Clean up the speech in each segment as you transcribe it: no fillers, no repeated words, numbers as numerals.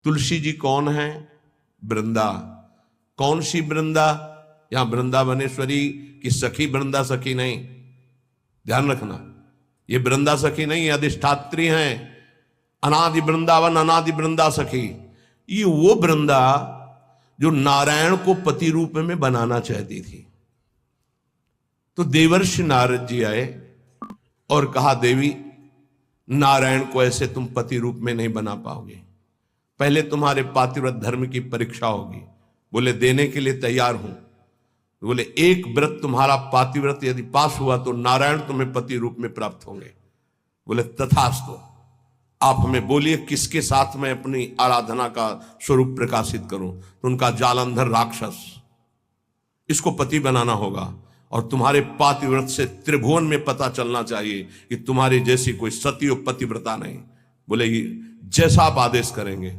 तुलसी जी कौन है? वृंदा। कौन सी वृंदा? यहां वृंदावनेश्वरी की सखी वृंदा सखी नहीं, ध्यान रखना, ये वृंदा सखी नहीं, अधिष्ठात्री हैं। अनादि वृंदावन अनादि वृंदा सखी, ये वो वृंदा जो नारायण को पति रूप में बनाना चाहती थी। तो देवर्षि नारद जी आए और कहा, देवी नारायण को ऐसे तुम पति रूप में नहीं बना पाओगे, पहले तुम्हारे पातिव्रत धर्म की परीक्षा होगी। बोले देने के लिए तैयार हूं। बोले एक व्रत तुम्हारा पातिव्रत यदि पास हुआ तो नारायण तुम्हें पति रूप में प्राप्त होंगे। बोले तथास्तु, आप हमें बोलिए किसके साथ मैं अपनी आराधना का स्वरूप प्रकाशित करूं। तो उनका जालंधर राक्षस, इसको पति बनाना होगा और तुम्हारे पातिव्रत से त्रिभुवन में पता चलना चाहिए कि तुम्हारी जैसी कोई सती और पतिव्रता नहीं। बोले जैसा आप आदेश करेंगे।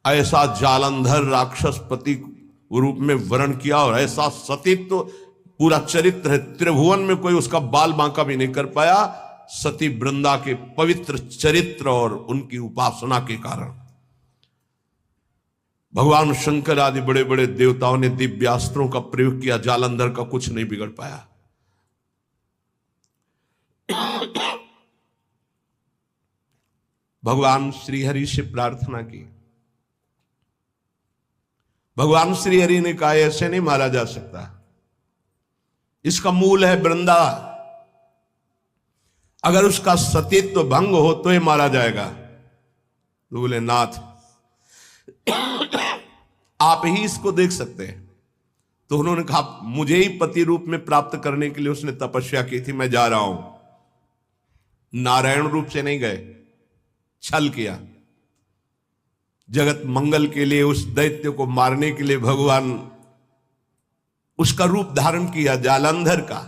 ऐसा जालंधर राक्षस पति रूप में वर्ण किया और ऐसा सतीत्व तो पूरा चरित्र है, त्रिभुवन में कोई उसका बाल बांका भी नहीं कर पाया। सती वृंदा के पवित्र चरित्र और उनकी उपासना के कारण भगवान शंकर आदि बड़े बड़े देवताओं ने दिव्यास्त्रों का प्रयोग किया, जालंधर का कुछ नहीं बिगड़ पाया। भगवान श्रीहरि से प्रार्थना की। भगवान श्रीहरि ने कहा ऐसे नहीं मारा जा सकता, इसका मूल है वृंदा, अगर उसका सतीत्व भंग हो तो ये मारा जाएगा। तो बोले नाथ आप ही इसको देख सकते हैं। तो उन्होंने कहा मुझे ही पति रूप में प्राप्त करने के लिए उसने तपस्या की थी, मैं जा रहा हूं। नारायण रूप से नहीं गए, छल किया। जगत मंगल के लिए उस दैत्य को मारने के लिए भगवान उसका रूप धारण किया जालंधर का।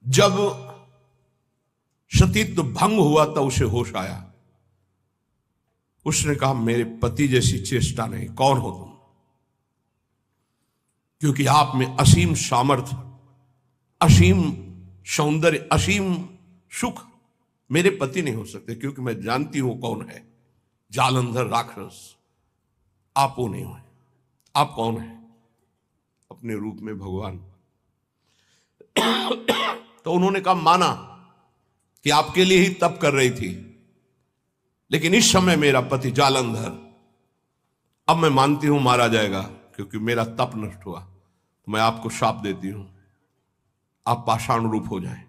जब सतीत्व भंग हुआ तो उसे होश आया। उसने कहा मेरे पति जैसी चेष्टा नहीं, कौन हो तुम? क्योंकि आप में असीम सामर्थ्य, असीम सौंदर्य, असीम सुख मेरे पति नहीं हो सकते, क्योंकि मैं जानती हूं कौन है। जालंधर राक्षस आप वो नहीं हो। आप कौन है? अपने रूप में भगवान। तो उन्होंने कहा माना कि आपके लिए ही तप कर रही थी, लेकिन इस समय मेरा पति जालंधर, अब मैं मानती हूं मारा जाएगा क्योंकि मेरा तप नष्ट हुआ। तो मैं आपको शाप देती हूं, आप पाषाण रूप हो जाएं।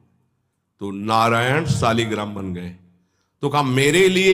तो नारायण शालिग्राम बन गए। तो कहा मेरे लिए